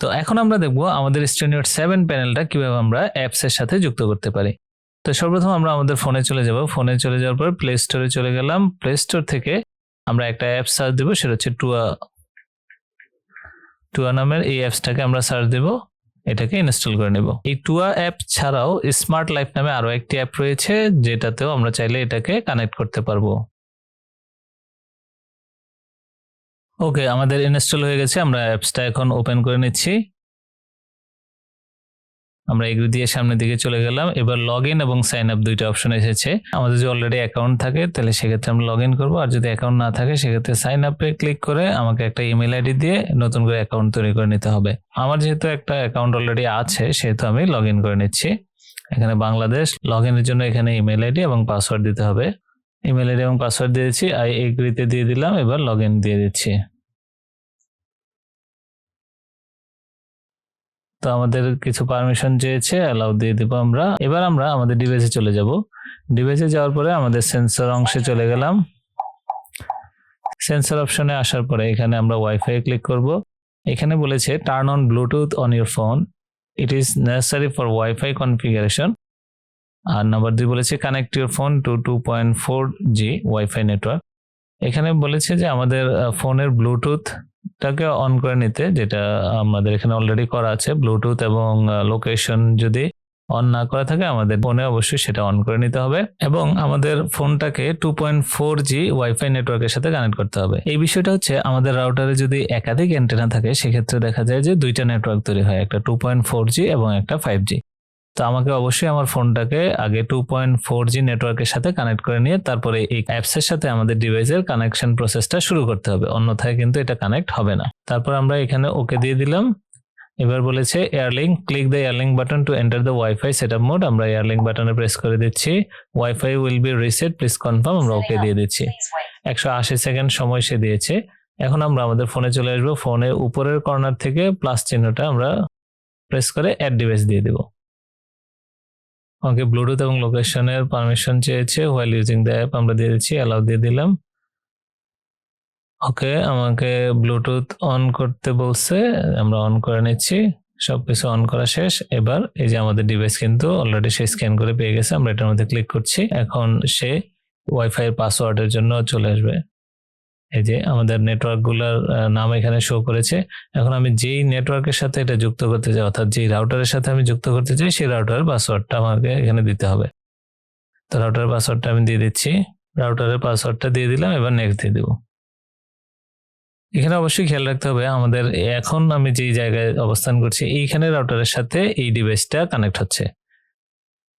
তো এখন আমরা দেখব আমাদের StudyNote 7 প্যানেলটা কিভাবে আমরা অ্যাপস এর সাথে যুক্ত করতে পারি। তো সর্বপ্রথম আমরা আমাদের ফোনে চলে যাব। ফোনে চলে যাওয়ার পর প্লে স্টোরে চলে গেলাম। প্লে স্টোর থেকে আমরা একটা অ্যাপ সার্চ দেব, সেটা হচ্ছে টুয়া নামের এই অ্যাপসটাকে আমরা সার্চ দেব, এটাকে ইনস্টল করে নেব। এই টুয়া অ্যাপ ছাড়াও স্মার্ট লাইফ নামে আরো একটি অ্যাপ রয়েছে, যেটাতেও আমরা চাইলে এটাকে কানেক্ট করতে পারবো। ওকে, আমাদের ইনস্টল হয়ে গেছে। আমরা অ্যাপসটা এখন ওপেন করে নিচ্ছি। আমরা এগুলো দিয়ে সামনের দিকে চলে গেলাম। এবার লগ ইন এবং সাইন আপ দুইটা অপশন এসেছে। আমাদের যদি অলরেডি অ্যাকাউন্ট থাকে তাহলে সেক্ষেত্রে আমরা লগ ইন করবো, আর যদি অ্যাকাউন্ট না থাকে সেক্ষেত্রে সাইন আপে ক্লিক করে আমাকে একটা ইমেল আইডি দিয়ে নতুন করে অ্যাকাউন্ট তৈরি করে নিতে হবে। আমার যেহেতু একটা অ্যাকাউন্ট অলরেডি আছে সেহেতু আমি লগ ইন করে নিচ্ছি। এখানে বাংলাদেশ, লগ ইনের জন্য এখানে ইমেল আইডি এবং পাসওয়ার্ড দিতে হবে। ইমেল আইডি এবং পাসওয়ার্ড দিয়েছি, আই এগ্রিতে দিয়ে দিলাম। এবার লগ ইন দিয়ে দিচ্ছি। তো আমাদের কিছু পারমিশন চেয়েছে, অ্যালাউ দিয়ে দেবো আমরা। এবার আমরা আমাদের ডিভাইসে চলে যাব। ডিভাইসে যাওয়ার পরে আমাদের সেন্সর অংশে চলে গেলাম। সেন্সর অপশনে আসার পরে এখানে আমরা ওয়াইফাই ক্লিক করব। এখানে বলেছে turn on Bluetooth on your phone, it is necessary for wifi configuration. আর নাম্বার 2 বলেছে connect your phone to 2.4G wifi network. এখানে বলেছে যে আমাদের ফোনের ব্লুটুথটাকে অন করে নিতে, যেটা আমাদের এখানে অলরেডি করা আছে। ব্লুটুথ এবং লোকেশন যদি অন না করা থাকে আমাদের ফোনে অবশ্যই সেটা অন করে নিতে হবে, এবং আমাদের ফোনটাকে 2.4G ওয়াইফাই নেটওয়ার্কের সাথে কানেক্ট করতে হবে। এই বিষয়টা হচ্ছে আমাদের রাউটারে যদি একাধিক অ্যান্টেনা থাকে সেক্ষেত্রে দেখা যায় যে দুইটা নেটওয়ার্ক তৈরি হয়, একটা 2.4G এবং একটা 5G। তো আমাকে অবশ্যই আমার ফোনটাকে আগে 2.4G নেটওয়ার্কের সাথে কানেক্ট করে নিয়ে তারপরে এই অ্যাপসের সাথে আমাদের ডিভাইসের কানেকশন প্রসেসটা শুরু করতে হবে, অন্যথায় কিন্তু এটা কানেক্ট হবে না। তারপর আমরা এখানে ওকে দিয়ে দিলাম। এবার বলেছে airlink, click the airlink button to enter the Wi-Fi setup mode. আমরা এয়ারলিঙ্ক বাটনে প্রেস করে দিচ্ছি। Wi-Fi will be reset, please confirm. আমরা ওকে দিয়ে দিচ্ছি। 180 সেকেন্ড সময় সে দিয়েছে। এখন আমরা আমাদের ফোনে চলে আসবো। ফোনের উপরের কর্নার থেকে প্লাস চিহ্নটা আমরা প্রেস করে অ্যাড ডিভাইস দিয়ে দেবো। আমাকে ব্লুটুথ এবং লোকেশনের পারমিশন চেয়েছে, হোয়াইল ইউজিং দ্য অ্যাপ আমরা দিয়ে দিচ্ছি, অ্যালাউ দিয়ে দিলাম। ওকে, আমাকে ব্লুটুথ অন করতে বলছে, আমরা অন করে নিচ্ছি। সবকিছু অন করা শেষ। এবার এই যে আমাদের ডিভাইস কিন্তু অলরেডি সে স্ক্যান করে পেয়ে গেছে। আমরা এটার মধ্যে ক্লিক করছি। এখন সে ওয়াইফাই এর পাসওয়ার্ডের জন্য চলে আসবে। এই যে আমাদের নেটওয়ার্ক গুলার নাম এখানে শো করেছে। এখন আমি যেই নেটওয়ার্কের সাথে এটা যুক্ত করতে চাই, অর্থাৎ যেই রাউটারের সাথে আমি যুক্ত করতে চাই সেই রাউটারের পাসওয়ার্ডটা আমাকে এখানে দিতে হবে। তো রাউটারের পাসওয়ার্ডটা আমি দিয়ে দিচ্ছি। রাউটারের পাসওয়ার্ডটা দিয়ে দিলাম। এবার নেক্সট দিয়ে দেবো। এখানে অবশ্যই খেয়াল রাখতে হবে আমাদের এখন আমি যেই জায়গায় অবস্থান করছি এইখানে রাউটারের সাথে এই ডিভাইসটা কানেক্ট হচ্ছে।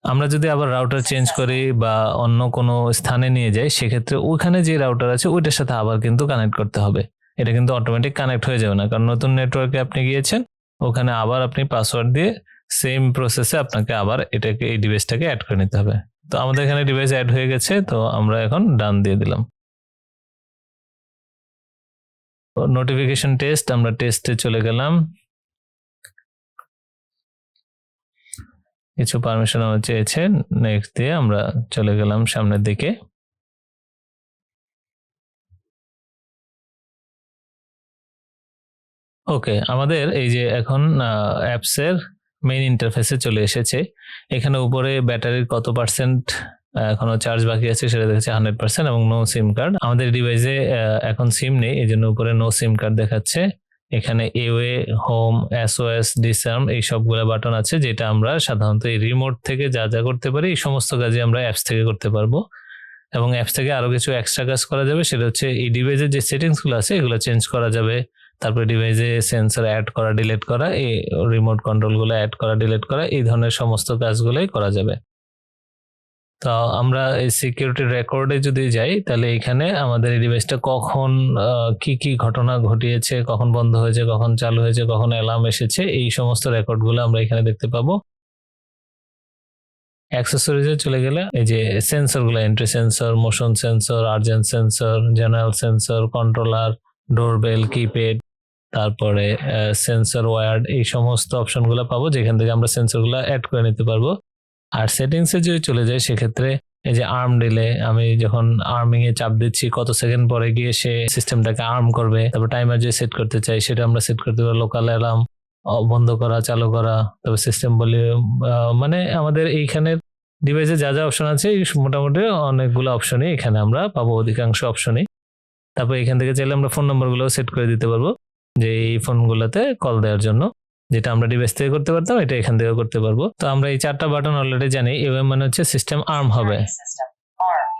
আমরা যদি আবার রাউটার চেঞ্জ করি বা অন্য কোনো স্থানে নিয়ে যাই সেক্ষেত্রে ওখানে যে রাউটার আছে ওইটার সাথে আবার কিন্তু কানেক্ট করতে হবে। এটা কিন্তু অটোমেটিক কানেক্ট হয়ে যাবে না, কারণ নতুন নেটওয়ার্কে আপনি গিয়েছেন, ওখানে আবার আপনি পাসওয়ার্ড দিয়ে সেম প্রসেসে আপনাকে আবার এটাকে এই ডিভাইসটাকে অ্যাড করে নিতে হবে। তো আমাদের এখানে ডিভাইস অ্যাড হয়ে গেছে, তো আমরা এখন ডান দিয়ে দিলাম। নোটিফিকেশন টেস্ট, আমরা টেস্টে চলে গেলাম। কিছু পারমিশন আমার চেয়েছে, নেক্সট দিয়ে আমরা চলে গেলাম সামনের দিকে। ওকে, আমাদের এই যে এখন অ্যাপসের মেইন ইন্টারফেসে চলে এসেছে। এখানে উপরে ব্যাটারির কত পার্সেন্ট এখনো চার্জ বাকি আছে সেটা দেখছে 100% এবং নো সিম কার্ড। আমাদের ডিভাইসে এখন সিম নেই, এই জন্য উপরে নো সিম কার্ড দেখাচ্ছে। এখানে এওয়ে, হোম, এসওএস, ডিসআর্ম এই সবগুলো বাটন আছে, যেটা আমরা সাধারণত এই রিমোট থেকে যা যা করতে পারি এই সমস্ত কাজই আমরা অ্যাপস থেকে করতে পারবো। এবং অ্যাপস থেকে আরো কিছু এক্সট্রা কাজ করা যাবে, সেটা হচ্ছে এই ডিভাইসের যে সেটিংস গুলো আছে এগুলো চেঞ্জ করা যাবে। তারপরে ডিভাইসে সেন্সর অ্যাড করা, ডিলিট করা, এই রিমোট কন্ট্রোল গুলো অ্যাড করা, ডিলিট করা, এই ধরনের সমস্ত কাজগুলোই করা যাবে। তো আমরা এই সিকিউরিটি রেকর্ডে যদি যাই তাহলে এখানে আমাদের এই ডিভাইসটা কখন কি কি ঘটনা ঘটিয়েছে, কখন বন্ধ হয়েছে, কখন চালু হয়েছে, কখন অ্যালার্ম এসেছে, এই সমস্ত রেকর্ডগুলো আমরা এখানে দেখতে পাবো। অ্যাক্সেসরিজে চলে গেলে এই যে সেন্সরগুলো, entry sensor, motion sensor, urgent sensor, general sensor, controller, doorbell, keypad, তারপরে সেন্সর ওয়্যার্ড, এই সমস্ত অপশনগুলো পাবো যেখান থেকে আমরা সেন্সরগুলো অ্যাড করে নিতে পারবো। আর সেটিংসে যদি চলে যায় সেক্ষেত্রে এই যে আর্ম ডিলে, আমি যখন আর্মিং এ চাপ দিচ্ছি কত সেকেন্ড পরে গিয়ে সে সিস্টেমটাকে আর্ম করবে। তারপর টাইমার যে সেট করতে চাই সেটা আমরা সেট করতে পারবো, লোকাল অ্যালার্ম, বন্ধ করা, চালু করা, তবে সিস্টেম ভলিউম, মানে আমাদের এইখানের ডিভাইসে যা যা অপশন আছে এই মোটামুটি অনেকগুলো অপশনই এখানে আমরা পাবো, অধিকাংশ অপশনই। তারপর এখান থেকে চাইলে আমরা ফোন নম্বরগুলো সেট করে দিতে পারবো যে এই ফোনগুলোতে কল দেওয়ার জন্য, যেটা আমরা ডিভাইস থেকে করতে পারতাম এটা এখান থেকেও করতে পারবো। তো আমরা এই 4টা বাটন অলরেডি জানি। এবার মানে হচ্ছে সিস্টেম আর্ম হবে,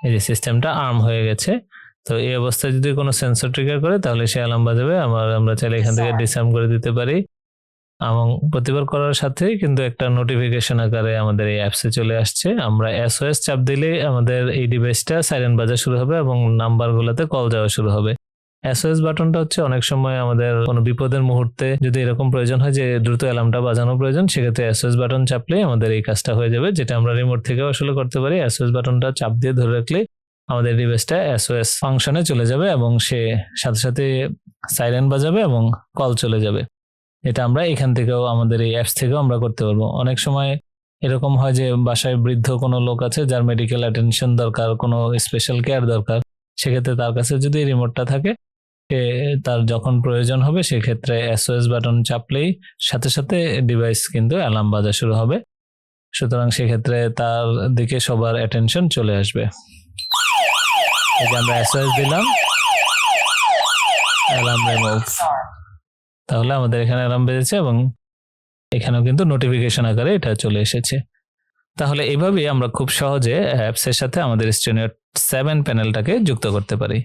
এই যে সিস্টেমটা আর্ম হয়ে গেছে। তো এই অবস্থায় যদি কোনো সেন্সর ট্রিগার করে তাহলে সে অ্যালার্ম বাজাবে। আমরা চাইলে এখান থেকে ডিসআর্ম করে দিতে পারি, এবং প্রতিবার করার সাথেই কিন্তু একটা নোটিফিকেশন আকারে আমাদের এই অ্যাপসে চলে আসছে। আমরা এসওএস চাপ দিলে আমাদের এই ডিভাইসটা সাইরেন বাজা শুরু হবে এবং নাম্বারগুলোতে কল যাওয়া শুরু হবে। এসওএস বাটনটা হচ্ছে অনেক সময় আমাদের কোনো বিপদের মুহূর্তে যদি এরকম প্রয়োজন হয় যে দ্রুত অ্যালার্মটা বাজানো প্রয়োজন, সেক্ষেত্রে এসওএস বাটন চাপলেই আমাদের এই কাজটা হয়ে যাবে, যেটা আমরা রিমোট থেকেও আসলে করতে পারি। এসওএস বাটনটা চাপ দিয়ে ধরে রাখলে আমাদের ডিভাইসটা এসওএস ফাংশনে চলে যাবে এবং সে সাথে সাথে সাইরেন বাজাবে এবং কল চলে যাবে। এটা আমরা এখান থেকেও আমাদের এই অ্যাপস থেকেও আমরা করতে পারবো। অনেক সময় এরকম হয় যে বাসায় বৃদ্ধ কোনো লোক আছে যার মেডিকেল অ্যাটেনশন দরকার, কোনো স্পেশাল কেয়ার দরকার, সেক্ষেত্রে তার কাছে যদি রিমোটটা থাকে, সে তার যখন প্রয়োজন হবে সেক্ষেত্রে এসওএস বাটন চাপলেই সাথে সাথে ডিভাইস কিন্তু অ্যালার্ম বাজা শুরু হবে। সুতরাং সেক্ষেত্রে তার দিকে সবার অ্যাটেনশন চলে আসবে। এই যে আমরা এসওএস দিলাম, অ্যালার্ম রিমুভ, তাহলে আমাদের এখানে অ্যালার্ম বেজেছে এবং এখানেও কিন্তু নোটিফিকেশন আকারে এটা চলে এসেছে। তাহলে এভাবেই আমরা খুব সহজে অ্যাপসের সাথে আমাদের স্ট্রিনিও 7 প্যানেলটাকে যুক্ত করতে পারি।